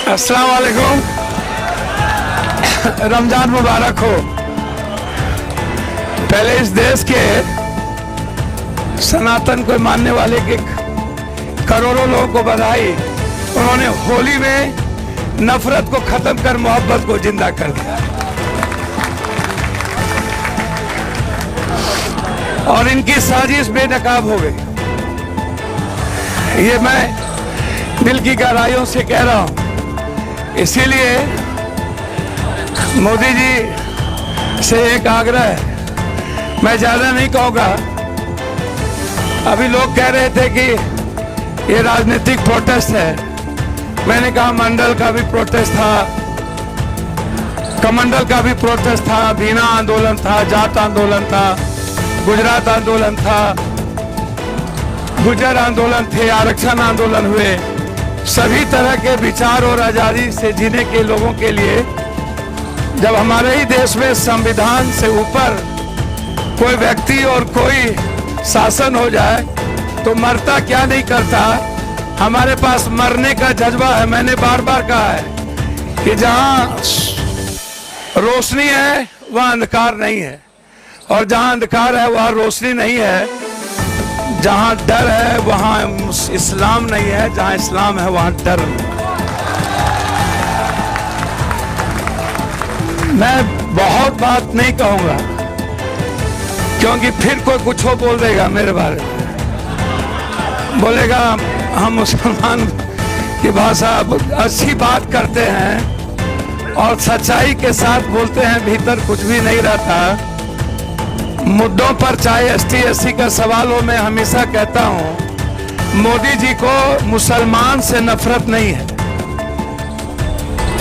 अस्सलाम वालेकुम। रमजान मुबारक हो। पहले इस देश के सनातन को मानने वाले के करोड़ों लोगों को बधाई। उन्होंने होली में नफरत को खत्म कर मोहब्बत को जिंदा कर दिया और इनकी साजिश बेनकाब हो गई। ये मैं दिल की गहराइयों से कह रहा हूं। इसीलिए मोदी जी से एक आग्रह है, मैं ज्यादा नहीं कहूँगा। अभी लोग कह रहे थे कि ये राजनीतिक प्रोटेस्ट है। मैंने कहा मंडल का भी प्रोटेस्ट था, कमंडल का भी प्रोटेस्ट था, बीना आंदोलन था, जाट आंदोलन था, गुजरात आंदोलन था, गुजर आंदोलन थे, आरक्षण आंदोलन हुए। सभी तरह के विचार और आजादी से जीने के लोगों के लिए जब हमारे ही देश में संविधान से ऊपर कोई व्यक्ति और कोई शासन हो जाए तो मरता क्या नहीं करता। हमारे पास मरने का जज्बा है। मैंने बार बार कहा है कि जहां रोशनी है वहां अंधकार नहीं है, और जहां अंधकार है वहां रोशनी नहीं है। जहां डर है वहां इस्लाम नहीं है, जहां इस्लाम है वहां डर नहीं। मैं बहुत बात नहीं कहूंगा क्योंकि फिर कोई कुछ हो बोल देगा मेरे बारे में, बोलेगा हम मुसलमान की भाषा अच्छी बात करते हैं और सच्चाई के साथ बोलते हैं, भीतर कुछ भी नहीं रहता। मुद्दों पर चाहे एसटी एससी का सवाल हो, मैं हमेशा कहता हूं मोदी जी को मुसलमान से नफरत नहीं है।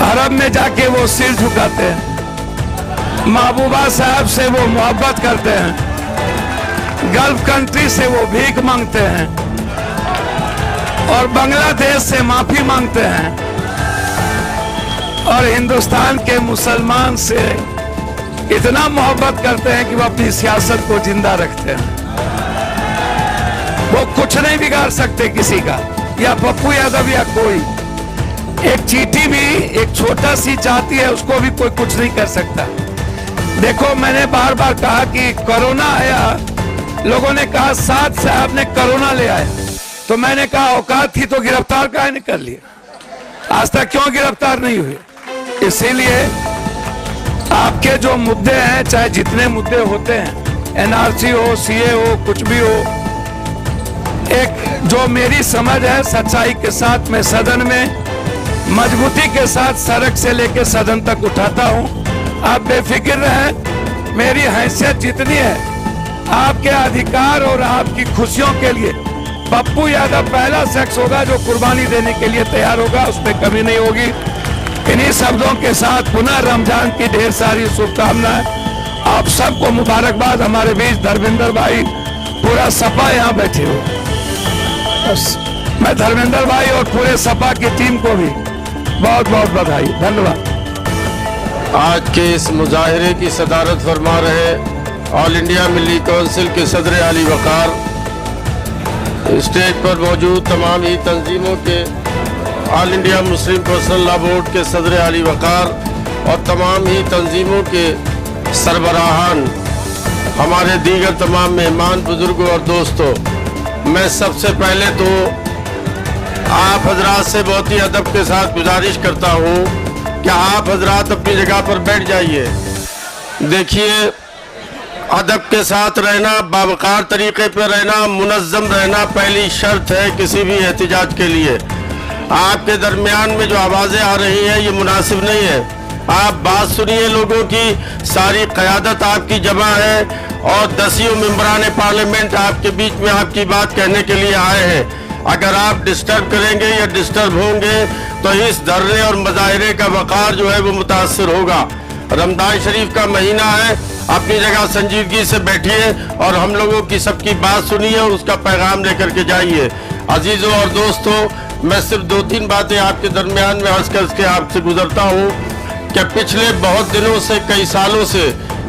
अरब में जाके वो सिर झुकाते हैं, महबूबा साहब से वो मोहब्बत करते हैं, गल्फ कंट्री से वो भीख मांगते हैं और बांग्लादेश से माफी मांगते हैं, और हिंदुस्तान के मुसलमान से इतना मोहब्बत करते हैं कि वो अपनी सियासत को जिंदा रखते हैं। वो कुछ नहीं बिगाड़ सकते किसी का, या पप्पू यादव या कोई। एक चींटी भी एक छोटा सी जाति है, उसको भी कोई कुछ नहीं कर सकता। देखो मैंने बार बार कहा कि कोरोना आया, लोगों ने कहा साथ साहब ने कोरोना ले आया, तो मैंने कहा औकात थी तो गिरफ्तार काहे नहीं कर लिया। आज तक क्यों गिरफ्तार नहीं हुए? इसीलिए आपके जो मुद्दे हैं, चाहे जितने मुद्दे होते हैं, एनआरसी हो, सीए हो, कुछ भी हो, एक जो मेरी समझ है सच्चाई के साथ मैं सदन में मजबूती के साथ सड़क से लेकर सदन तक उठाता हूं। आप बेफिक्र रहें, मेरी हैसियत जितनी है आपके अधिकार और आपकी खुशियों के लिए पप्पू यादव पहला शख्स होगा जो कुर्बानी देने के लिए तैयार होगा, उसमें कमी नहीं होगी। इन्हीं शब्दों के साथ पुनः रमजान की ढेर सारी शुभकामनाएं। आप सबको मुबारकबाद। हमारे बीच धर्मेंद्र भाई, पूरा सपा यहाँ बैठे हो, मैं धर्मेंद्र भाई और पूरे सपा की टीम को भी बहुत बहुत बधाई। धन्यवाद। आज के इस मुजाहिरे की सदारत फरमा रहे ऑल इंडिया मिली काउंसिल के सदर आली वकार, स्टेज पर मौजूद तमाम ही तंजीमों के, all India Muslim personal law board के सदर आली वकार और तमाम ही तंजीमों के सरबराहान, हमारे दीगर तमाम मेहमान, बुजुर्गों और दोस्तों, मैं सबसे पहले तो आप हजरात से बहुत ही अदब के साथ गुजारिश करता हूँ कि आप हजरात अपनी जगह पर बैठ जाइए। देखिए, अदब के साथ रहना, बावकार तरीके पर रहना, मुनज़्ज़म रहना पहली शर्त है किसी भी एहतिजाज के लिए। आपके दरमियान में जो आवाज़ें आ रही हैं ये मुनासिब नहीं है। आप बात सुनिए, लोगों की सारी क़यादत आपकी जमा है और 10 मेंबरान पार्लियामेंट आपके बीच में आपकी बात कहने के लिए आए हैं। अगर आप डिस्टर्ब करेंगे या डिस्टर्ब होंगे तो इस धरने और मुजाहिरे का वक़ार जो है वो मुतासर होगा। रमज़ान शरीफ का महीना है, अपनी जगह संजीदगी से बैठिए और हम लोगों की सबकी बात सुनिए और उसका पैगाम लेकर के जाइए। अजीज़ों और दोस्तों, मैं सिर्फ 2-3 बातें आपके दरमियान में अर्ज करके आपसे गुजरता हूँ कि पिछले बहुत दिनों से, कई सालों से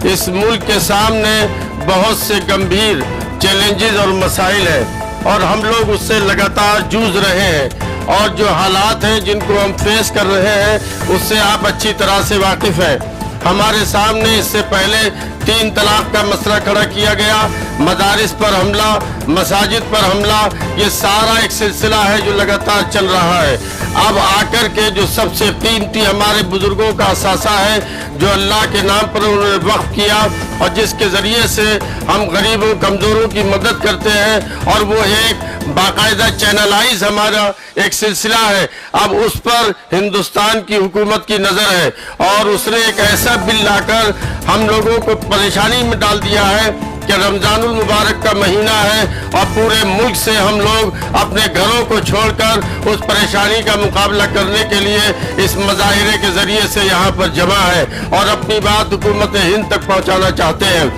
इस मुल्क के सामने बहुत से गंभीर चैलेंजेस और मसाइल हैं और हम लोग उससे लगातार जूझ रहे हैं। اور جو حالات ہیں جن کو ہم فیس کر رہے ہیں اس سے آپ اچھی طرح سے واقف ہیں. ہمارے سامنے اس سے پہلے 3 طلاق کا مسئلہ کھڑا کیا گیا, مدارس پر حملہ, مساجد پر حملہ, یہ سارا ایک سلسلہ ہے جو لگاتار چل رہا ہے. اب آ کر کے جو سب سے قیمتی ہمارے بزرگوں کا اثاثہ ہے جو اللہ کے نام پر انہوں نے وقف کیا اور جس کے ذریعے سے ہم غریبوں کمزوروں کی مدد کرتے ہیں, اور وہ ایک باقاعدہ چینلائز ہمارا ایک سلسلہ ہے. اب اس پر ہندوستان کی حکومت کی نظر ہے اور اس نے ایک ایسا بل لا کر ہم لوگوں کو پریشانی میں ڈال دیا ہے کہ رمضان المبارک کا مہینہ ہے اور پورے ملک سے ہم لوگ اپنے گھروں کو چھوڑ کر اس پریشانی کا مقابلہ کرنے کے لیے اس مظاہرے کے ذریعے سے یہاں پر جمع ہے اور اپنی بات حکومت ہند تک پہنچانا چاہتے ہیں.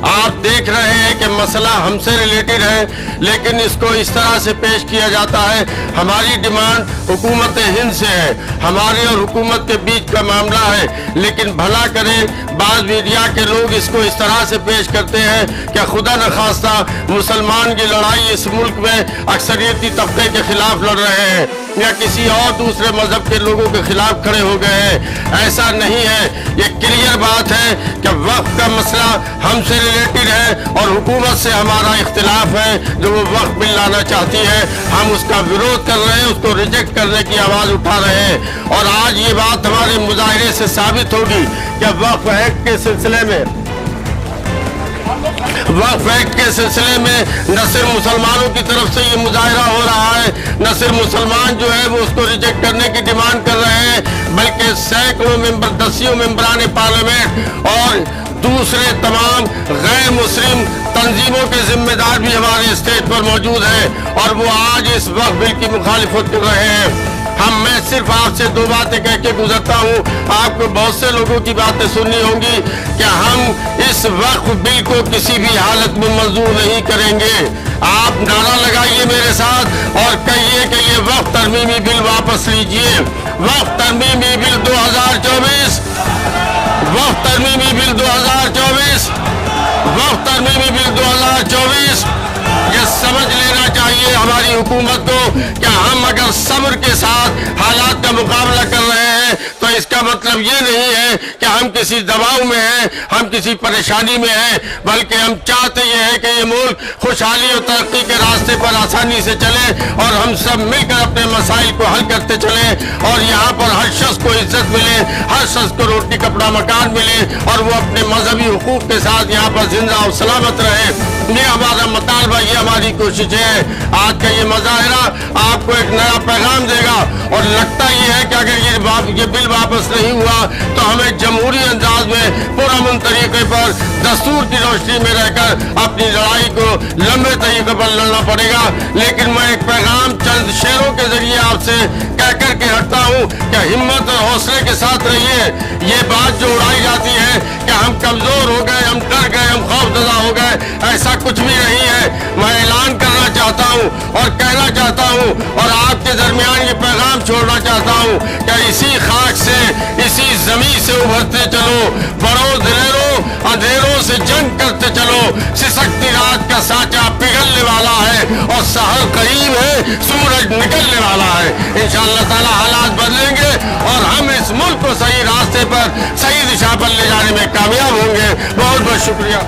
آپ دیکھ رہے ہیں کہ مسئلہ ہم سے ریلیٹڈ ہے لیکن اس کو اس طرح سے پیش کیا جاتا ہے ہماری ڈیمانڈ حکومت ہند سے ہے, ہمارے اور حکومت کے بیچ کا معاملہ ہے. لیکن بھلا کرے بعض میڈیا کے لوگ اس کو اس طرح سے پیش کرتے ہیں کہ خدا نخواستہ مسلمان کی لڑائی اس ملک میں اکثریتی طبقے کے خلاف لڑ رہے ہیں یا کسی اور دوسرے مذہب کے لوگوں کے خلاف کھڑے ہو گئے ہیں. ایسا نہیں ہے, یہ کلیئر بات ہے کہ وقف کا مسئلہ ہم سے ریلیٹڈ ہے اور حکومت سے ہمارا اختلاف ہے جو وہ وقف بل لانا چاہتی ہے. ہم اس کا وروध کر رہے ہیں, اس کو ریجیکٹ کرنے کی آواز اٹھا رہے ہیں اور آج یہ بات ہمارے مظاہرے سے ثابت ہوگی کہ وقف ایکٹ کے سلسلے میں نہ صرف مسلمانوں کی طرف سے یہ مظاہرہ ہو رہا ہے, نہ صرف مسلمان جو ہے وہ اس کو ریجیکٹ کرنے کی ڈیمانڈ کر رہے ہیں بلکہ سینکڑوں دسیوں ممبران پارلیمنٹ اور دوسرے تمام غیر مسلم تنظیموں کے ذمہ دار بھی ہمارے اسٹیج پر موجود ہیں اور وہ آج اس وقف بل کی مخالفت کر رہے ہیں. میں صرف آپ سے 2 باتیں کہہ کے گزرتا ہوں, آپ کو بہت سے لوگوں کی باتیں سننی ہوں گی کہ ہم اس وقف بل کو کسی بھی حالت میں منظور نہیں کریں گے. آپ نعرہ لگائیے میرے ساتھ اور کہیے کہ یہ وقف ترمیمی بل واپس لیجئے. وقف ترمیمی بل 2024, وقف ترمیمی بل 2024, وقف ترمیمی بل 2024. یہ سمجھ لینا چاہیے ہماری حکومت کو کہ ہم اگر صبر کے ساتھ حالات کا مقابلہ کر رہے ہیں تو اس کا مطلب یہ نہیں ہے کہ ہم کسی دباؤ میں ہیں, ہم کسی پریشانی میں ہیں, بلکہ ہم چاہتے یہ ہیں کہ یہ ملک خوشحالی اور ترقی کے راستے پر آسانی سے چلے اور ہم سب مل کر اپنے مسائل کو حل کرتے چلیں اور یہاں پر ہر شخص کو عزت ملے, ہر شخص کو روٹی کپڑا مکان ملے اور وہ اپنے مذہبی حقوق کے ساتھ یہاں پر زندہ اور سلامت رہے. یہ ہمارا مطالبہ, یہ ہماری کوشش ہے. آج کا یہ مظاہرہ آپ کو ایک نیا پیغام دے گا اور لگتا یہ ہے کہ اگر یہ بل واپس نہیں ہوا تو ہمیں جمہوری انداز میں پرامن طریقے پر دستور کی روشنی میں رہ کر اپنی لڑائی کو لمبے طریقے پر لڑنا پڑے گا. لیکن میں ایک پیغام چند شعروں کے ذریعے آپ سے کہہ کر کے ہٹتا ہوں کہ ہمت اور حوصلے کے ساتھ رہیے. یہ بات جو اڑائی جاتی ہے کہ ہم کمزور ہو گئے, ہم ڈر گئے, ہم خوفزدہ ہو گئے, ایسا کچھ بھی نہیں ہے. میں اعلان کرنا چاہتا ہوں اور کہنا چاہتا ہوں اور آپ کے درمیان یہ پیغام چھوڑنا چاہتا ہوں کہ اسی خاک سے, اسی زمین سے ابھرتے چلو, بڑوں دلیروں اندھیروں سے جنگ کرتے چلو. سسکتی رات کا سانچہ پگھلنے والا ہے اور سحر قریب ہے, سورج نکلنے والا ہے. انشاءاللہ تعالی حالات بدلیں گے اور ہم اس ملک کو صحیح راستے پر, صحیح دشا پر لے جانے میں کامیاب ہوں گے. بہت بہت شکریہ.